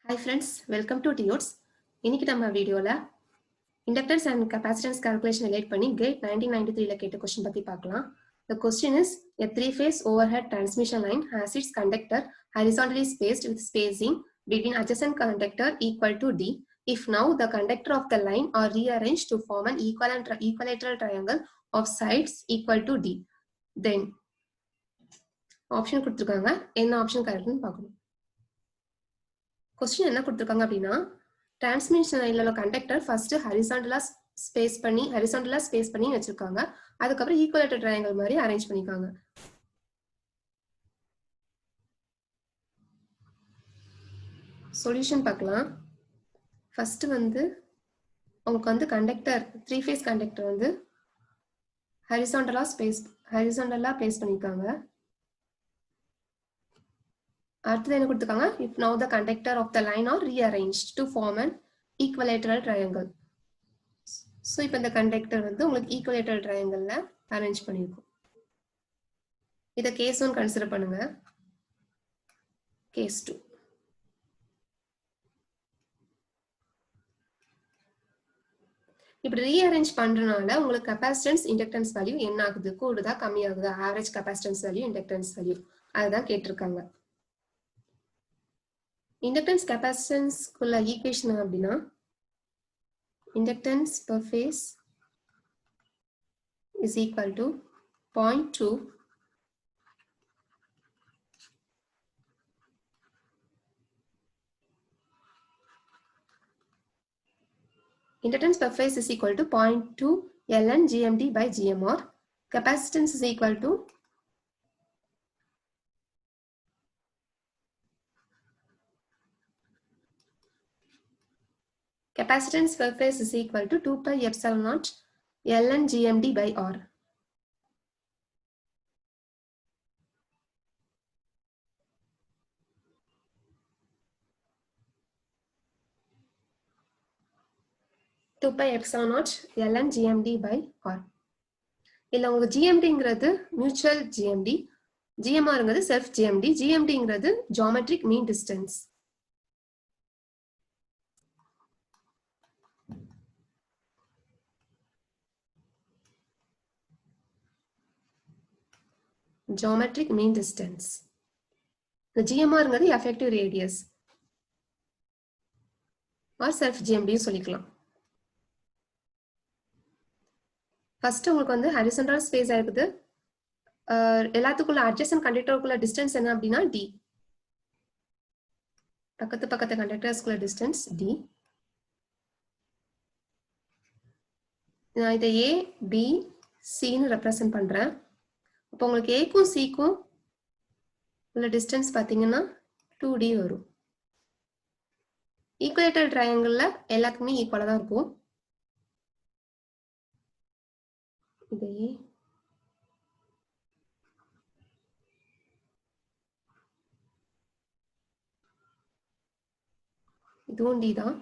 Hi friends, welcome to TIOTS. இன்னைக்கு நம்ம வீடியோல inductance and capacitance calculation relate பண்ணி GATE 1993 ல கேட்ட question பத்தி பார்க்கலாம். The question is a three-phase overhead transmission line has its conductor horizontally spaced with spacing between adjacent conductor equal to D. If now the conductor of the line are rearranged to form an equilateral triangle of sides equal to D, then option கொடுத்திருக்காங்க. என்ன option கரெக்ட்னு பார்க்கணும். Question என்ன கொடுத்திருக்காங்க அப்படினா transmission லைன்ல உள்ள conductor first ஹரிசாண்டலா space பண்ணி வச்சிருக்காங்க. அதுக்கு அப்புறம் ஈக்குவலேட்டர் ட்ரையாங்கிள் மாதிரி அரேஞ்ச் பண்ணிருக்காங்க. சொல்யூஷன் பார்க்கலாம். ஃபர்ஸ்ட் உங்களுக்கு கண்டக்டர் 3 ஃபேஸ் கண்டக்டர் ஹரிசாண்டலா பேஸ் பண்ணிருக்காங்க. அடுத்து என்ன கொடுத்திருக்காங்க? If now the conductor of the line are rearranged to form an equilateral triangle. So இப்போ இந்த கண்டக்டர் உங்களுக்கு equilateral triangleல அரேஞ்ச் பண்ணிருக்கும். இத கேஸ் 1 கன்சிடர் பண்ணுங்க. கேஸ் 2. இப்படி ரீஅரேஞ்ச் பண்றனால உங்களுக்கு கெபாசிட்டன்ஸ் இண்டக்டன்ஸ் வேல்யூ என்ன ஆகுது? கூடுதா கம்மியாகுதா? Average capacitance value inductance value அதுதான் கேட்டிருக்காங்க. Inductance capacitance குள்ள ஈக்குவேஷன் அப்படினா inductance per phase is equal to 0.2 inductance per phase is equal to 0.2 ln GMD by GMR. Capacitance is equal to capacitance per phase is equal to 2 pi epsilon naught ln GMD by R. ln GMD by R. இல்ல உங்க GMDங்கிறது mutual GMD, GMRங்கிறது self GMD, GMDங்கிறது geometric mean distance. Geometric mean distance. The GMRங்கிறது effective radius or self GMD சொல்லிக்கலாம். First உங்களுக்கு horizontal space இருக்குது. எல்லாத்துக்குள்ள adjacent கண்டக்டருக்குள்ள distance என்ன அப்படினா D. பக்கத்து கண்டக்டர்ஸ்க்குள்ள distance D. நான் இதை A, B, C ன்னு ரெப்ரசன்ட் பண்றேன். அப்போ உங்களுக்கு A க்கும் C க்கும் உள்ள டிஸ்டன்ஸ் பாத்தீங்கன்னா 2D வரும். ஈக்குவலேட்டர் ட்ரையாங்கிள்ல எல்லாத்துக்குமே ஈக்குவலா தான் இருக்கும். இது A, இதுவும் D தான்.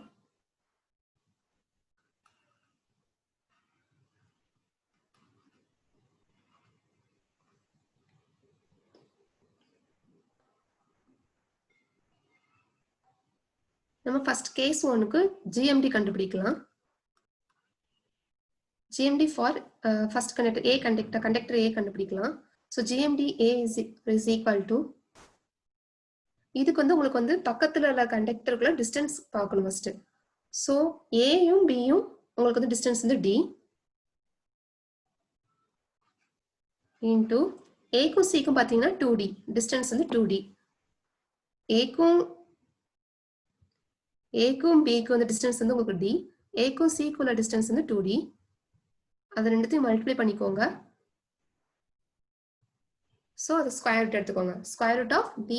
நம்ம ஃபர்ஸ்ட் கேஸ் 1க்கு GMD கண்டுபிடிக்கலாம். GMD for first conductor A conductor A கண்டுபிடிக்கலாம். So GMD A is equal to இதுக்கு உங்களுக்கு பக்கத்துல உள்ள கண்டக்டருக்குள்ள டிஸ்டன்ஸ் பார்க்கணும் ஃபர்ஸ்ட். சோ A யும் B யும் உங்களுக்கு டிஸ்டன்ஸ் D into A க்கும் C க்கும் பாத்தீங்கன்னா 2D டிஸ்டன்ஸ் 2D. A க்கும் B க்கும் டிஸ்டன்ஸ் உங்களுக்கு D, A க்கும் C க்கும் உள்ள டிஸ்டன்ஸ் 2D. அது ரெண்டுத்தையும் மல்டிப்ளை பண்ணிக்கோங்க. சோ அது ஸ்கொயர் ரூட் எடுத்துக்கோங்க. Square root of B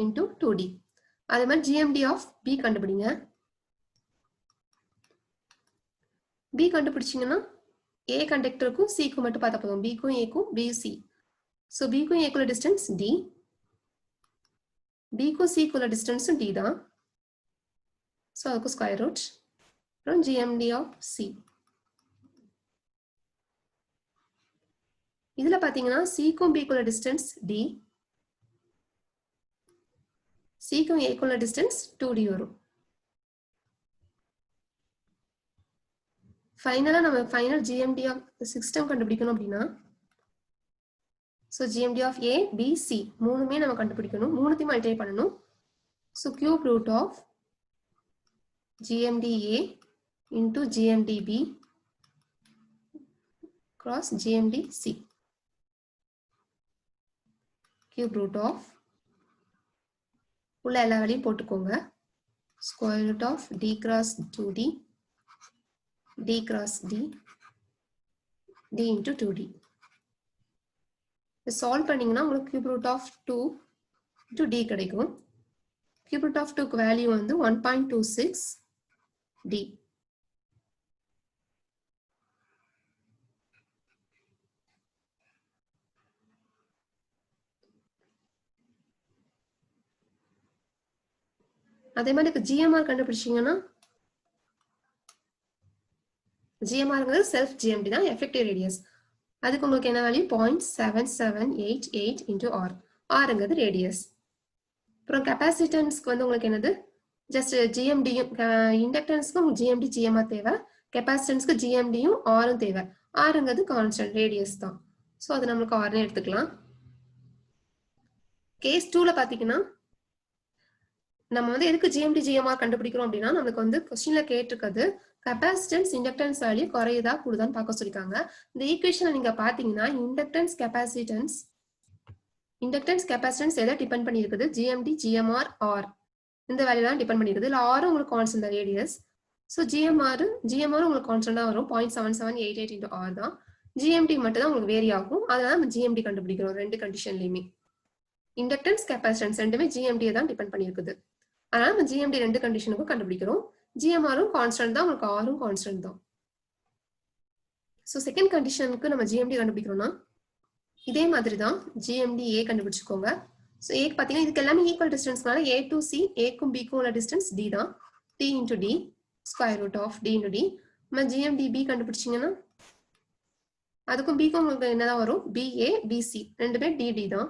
into 2D. அதே மாதிரி GMD ஆஃப் B கண்டுபிடிங்க. B கண்டுபிடிச்சீங்கன்னா A கண்டக்டருக்கும் C க்கும் மட்டும் பார்த்தா போதும். B க்கும் A க்கும் BC. சோ B க்கும் A க்கும் உள்ள டிஸ்டன்ஸ் D, B க்கும் C க்கும் உள்ள டிஸ்டன்ஸ் D தான். சோ அதுக்கு square root from GMD of C. இதுல பாத்தீங்கன்னா C க்கும் B க்கும் டிஸ்டன்ஸ் D, C க்கும் A க்கும் டிஸ்டன்ஸ் 2D வரும். ஃபைனலா நம்ம ஃபைனல் GMD ஆஃப் சிஸ்டம் கண்டுபிடிக்கணும் அப்படின்னா so GMD of A, B, C மூணுமே நம்ம கண்டுபிடிக்கணும். மூணுத்தையும் மல்டிப்ளை பண்ணணும். So cube root of GMD A into GMD B cross GMD C. Cube root of உள்ள எல்லா வேலையும் போட்டுக்கோங்க. Square root of D cross 2D, D cross D, D into 2D. Solve பண்ணீங்கன்னா உங்களுக்கு cube root of 2 into D கிடைக்கும். Cube root of 2 value வந்து 1.26 D. அதே மாதிரி GMR கண்டுபிடிச்சீங்கன்னா GMRங்கிறது செல்ஃப் GMD தான், எஃபெக்டிவ் ரேடியஸ். அதுக்கு உங்களுக்கு என்ன வேல்யூ 0.7788 into R. Rங்கிறது ரேடியஸ். அப்புறம் கெபாசிட்டன்ஸ்க்கு வந்து உங்களுக்கு என்னது ஜஸ்ட் GMDயும் இண்டக்டன்ஸ்க்கு உங்களுக்கு GMD GMR தேவை, கெபாசிட்டன்ஸ்க்கு GMDயும் Rயும் தேவை. Rங்கிறது கான்ஸ்டன்ட் ரேடியஸ் தான். ஸோ அது நம்மளுக்கு Rனே எடுத்துக்கலாம். கேஸ் 2ல பார்த்தீங்கன்னா நம்ம வந்து எதுக்கு GMD GMR கண்டுபிடிக்கிறோம் அப்படின்னா நமக்கு வந்து கொஸ்டின்ல கேட்டிருக்கிறது கெபாசிட்டன்ஸ் இண்டக்டன்ஸ் வேல்யூ குறையுதா கூடுதான்னு பார்க்க சொல்லிருக்காங்க. இந்த ஈக்குவேஷனை நீங்க பாத்தீங்கன்னா இண்டக்டன்ஸ் கெபாசிட்டன்ஸ் எதை டிபெண்ட் பண்ணி இருக்குது? GMD GMR R இந்த வேல்யூ தான் டிபெண்ட் பண்ணி இருக்குது. இல்ல R உங்களுக்கு கான்ஸ்டன்ட் தான் ரேடியஸ். ஸோ GMR உங்களுக்கு கான்ஸ்டன்டா வரும் 0.7788 into R தான். GMD மட்டும் தான் உங்களுக்கு வேரி ஆகும். அதனால நம்ம GMD கண்டுபிடிக்கிறோம் ரெண்டு கண்டிஷன்லயுமே. இண்டக்டன்ஸ் கெபாசிட்டன்ஸ் ரெண்டுமே GMD தான் டிபெண்ட் பண்ணி இருக்குது. அதனால நம்ம GMD ரெண்டு கண்டிஷனுக்கும் கண்டுபிடிக்கிறோம். GMRம் கான்ஸ்டன்ட் தான், உங்களுக்கு Rம் கான்ஸ்டன்ட் தான். ஸோ செகண்ட் கண்டிஷனுக்கு நம்ம GMD கண்டுபிடிக்கிறோம்னா இதே மாதிரி தான் GMD A கண்டுபிடிச்சுக்கோங்க. ஸோ ஏக்கு பார்த்தீங்கன்னா இதுக்கு எல்லாமே ஈக்குவல் டிஸ்டன்ஸ்னால A to C, ஏக்கும் பிக்கும் உள்ள டிஸ்டன்ஸ் D தான். D into D, square root of D into D. நம்ம GMD B கண்டுபிடிச்சிங்கன்னா அதுக்கும் பிக்கும் உங்களுக்கு என்னதான் வரும்? BA, BC ரெண்டுமே DD தான்.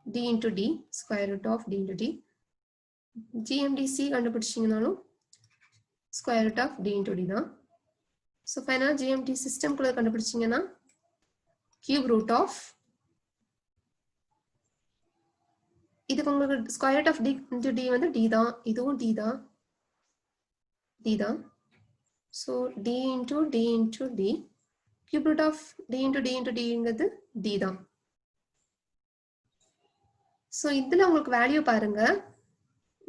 D into D, square root of D into D. GMD C கண்டுபிடிச்சிங்கனாலும் square root of D into D தான். ஸோ ஃபைனலாக GMD சிஸ்டம்குள்ள கண்டுபிடிச்சிங்கன்னா கியூப் ரூட் ஆஃப் இதுக்கு உங்களுக்கு square root of D into D வந்து D தான், இதுவும் D தான். So D into D cube root of D into Dங்கிறது D தான். ஸோ இதுல உங்களுக்கு வேல்யூ பாருங்க,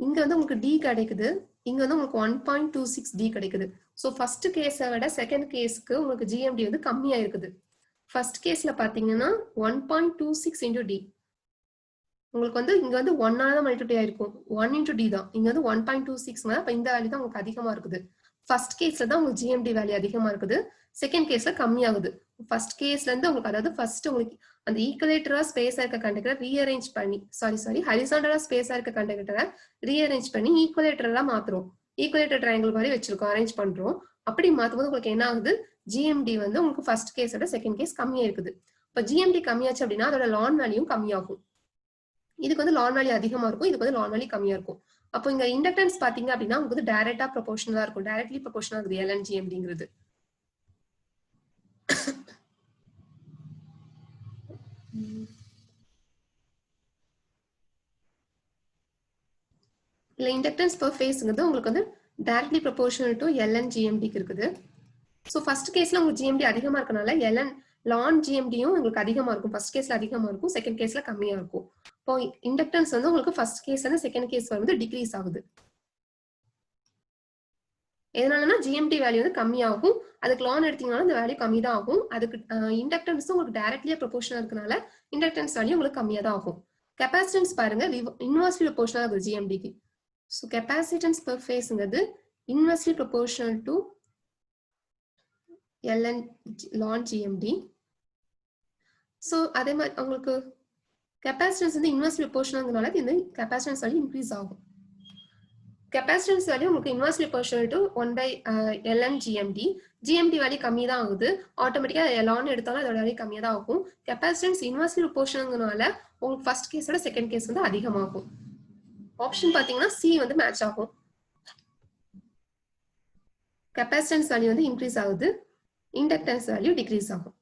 இங்க வந்து உங்களுக்கு D கிடைக்குது, இங்க வந்து உங்களுக்கு 1.26 D கிடைக்குது. ஸோ ஃபர்ஸ்ட் கேஸை விட செகண்ட் கேஸ்க்கு உங்களுக்கு GMD வந்து கம்மியா இருக்குது. ஃபர்ஸ்ட் கேஸ்ல பாத்தீங்கன்னா 1.26 into D உங்களுக்கு வந்து இங்க வந்து 1 தான் மல்டிப்ளை ஆயிருக்கும், 1 into D தான். இங்க வந்து 1.26 அப்ப இந்த வேல்யூ தான் உங்களுக்கு அதிகமா இருக்குது. ஃபர்ஸ்ட் கேஸ்ல தான் உங்களுக்கு GMD வேல்யூ அதிகமா இருக்குது, செகண்ட் கேஸ்ல கம்மியாகுது. ஃபர்ஸ்ட் கேஸ்ல இருந்து உங்களுக்கு அதாவது ஃபர்ஸ்ட் உங்களுக்கு அந்த ஈக்குவலேட்டரா ஸ்பேஸா இருக்க கண்டக்டரை ரீஅரேஞ்ச் பண்ணி ஹரிசாண்டலா ஸ்பேஸா இருக்க கண்டக்டரை ரீஅரேஞ்ச் பண்ணி ஈக்குவலேட்டரா மாத்துறோம். ஈக்குவலேட்டர் ட்ரையாங்கிள் மாதிரி வச்சிருக்கோம், அரேஞ்ச் பண்றோம். அப்படி மாத்தும்போது உங்களுக்கு என்ன ஆகுது? GMD வந்து உங்களுக்கு ஃபர்ஸ்ட் கேஸோட செகண்ட் கேஸ் கம்மியா இருக்குது. இப்ப GMD கம்மியாச்சு அப்படின்னா அதோட லான் வேல்யூயும் கம்மியாகும். இதுக்கு வந்து லான் வேல்யூ அதிகமா இருக்கும், இதுக்கு வந்து லான் வேல்யூ கம்மியா இருக்கும். அப்போ இங்க இண்டக்டன்ஸ் பாத்தீங்க அப்படின்னா உங்களுக்கு வந்து டைரக்டா ப்ரொபோர்ஷனலா இருக்கும், டைரக்ட்லி ப்ரொபோர்ஷனலா இருக்குது LN GMDங்கிறது. இல்ல இண்டக்டன்ஸ் பெர் ஃபேஸ்ங்கிறது உங்களுக்கு வந்து டைரக்ட்லி ப்ரொபோர்ஷனல் டு LN GMDக்கு இருக்குது. ஸோ ஃபர்ஸ்ட் கேஸ்ல உங்களுக்கு GMD அதிகமா இருக்கனால லான் GMDயும் உங்களுக்கு அதிகமா இருக்கும். ஃபர்ஸ்ட் கேஸ்ல அதிகமா இருக்கும், செகண்ட் கேஸ்ல கம்மியா இருக்கும். இப்போ இண்டக்டன்ஸ் வந்து உங்களுக்கு ஃபர்ஸ்ட் கேஸ்ல இருந்து செகண்ட் கேஸ் வந்து டிக்ரீஸ் ஆகுது. எதனாலனா GMD வேல்யூ வந்து கம்மியாகும், அதுக்கு லான் எடுத்தீங்கனாலும் இந்த வேல்யூ கம்மி தான் ஆகும். அதுக்கு இண்டக்டன்ஸ் உங்களுக்கு டைரக்ட்லியா ப்ரொபோர்ஷனல் இருக்கனால இண்டக்டன்ஸ் வேல்யூ உங்களுக்கு கம்மியா தான் ஆகும். கெபாசிட்டன்ஸ் பாருங்க இன்வெர்ஸ்லி ப்ரொபோர்ஷனலா இருக்குது GMDக்கு. ஸோ கெபாசிட்டன்ஸ் பெர் ஃபேஸ்ங்கிறது inversely proportional to LN ln GMD. So அதே மாதிரி உங்களுக்கு கெபாசிட்டன்ஸ் வந்து இன்வெர்ஸ்லி ப்ரொபோர்ஷனல்னால இந்த கெபாசிட்டன்ஸ் வேல்யூ இன்க்ரீஸ் ஆகும். கெபாசிட்டன்ஸ் வேல்யூ உங்களுக்கு inversely proportional to 1/LN GMD. GMD value கம்மி தான் ஆகுது, ஆட்டோமேட்டிக்கா ln எடுத்தாலும் அதோட வேல்யூ கம்மியா தான் ஆகும். கெபாசிட்டன்ஸ் இன்வெர்ஸ்லி ப்ரொபோர்ஷனல்னால உங்களுக்கு ஃபர்ஸ்ட் கேஸோட செகண்ட் கேஸ் வந்து அதிகமாகும். ஆப்ஷன் பாத்தீங்கன்னா C வந்து மேட்ச் ஆகும். கெப்பாசிட்டன்ஸ் வேல்யூ வந்து இன்க்ரீஸ் ஆகுது, இண்டக்டன்ஸ் வேல்யூ டிக்ரீஸ் ஆகும்.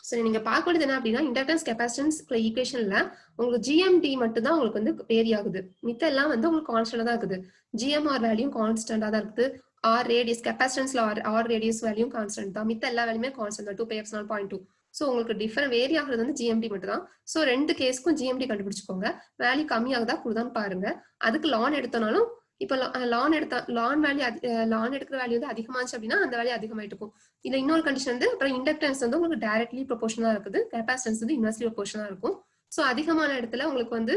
சரி, நீங்க பார்க்க வேண்டியது என்ன அப்படின்னா இண்டக்டன்ஸ் கெப்பாசிட்டன்ஸ் ஈக்குவேஷன்ல உங்களுக்கு ஜிஎம்டி மட்டும் தான் உங்களுக்கு வந்து வேரி ஆகுது. மித்த எல்லாம் வந்து உங்களுக்கு கான்ஸ்டன்டா தான் இருக்குது. ஜிஎம்ஆர் வேல்யூ கான்ஸ்டன்டா தான் இருக்குது. ஆர் ரேடியஸ் கெப்பாசிட்டன்ஸ்ல ஆர் ரேடியஸ் வேல்யூ கான்ஸ்டன்ட் தான். மித்த எல்லா வேல்யூமே கான்ஸ்டன்ட் தான். 2πf0.2. ஸோ உங்களுக்கு டிஃபரெண்ட் வேரி ஆகுறது வந்து ஜிஎம்டி மட்டும் தான். ஸோ ரெண்டு கேஸ்க்கும் ஜிஎம்டி கண்டுபிடிச்சுக்கோங்க. வேல்யூ கம்மியாகுதா கூடுதான்னு பாருங்க. அதுக்கு லான் எடுத்தனாலும் இப்போ லான் வேல்யூ லான் எடுக்கிற வேல்யூ வந்து அதிகமாச்சு அப்படின்னா அந்த வேல்யூ அதிகமாயிட்டு இருக்கும். இதுல இன்னொரு கண்டிஷன் வந்து அப்புறம் இண்டக்டன்ஸ் வந்து உங்களுக்கு டைரக்ட்லி ப்ரொபோஷனலா இருக்குது, கெப்பாசிட்டன்ஸ் வந்து இன்வெர்ஸ்லி ப்ரொபோஷனலா இருக்கும். ஸோ அதிகமான இடத்துல உங்களுக்கு வந்து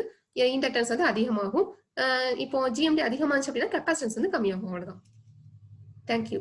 இண்டக்டன்ஸ் வந்து அதிகமாகும். இப்போ ஜிஎம்டி அதிகமாச்சு அப்படின்னா கெப்பாசிட்டன்ஸ் வந்து கம்மியாகும். அவ்வளவுதான். தேங்க்யூ.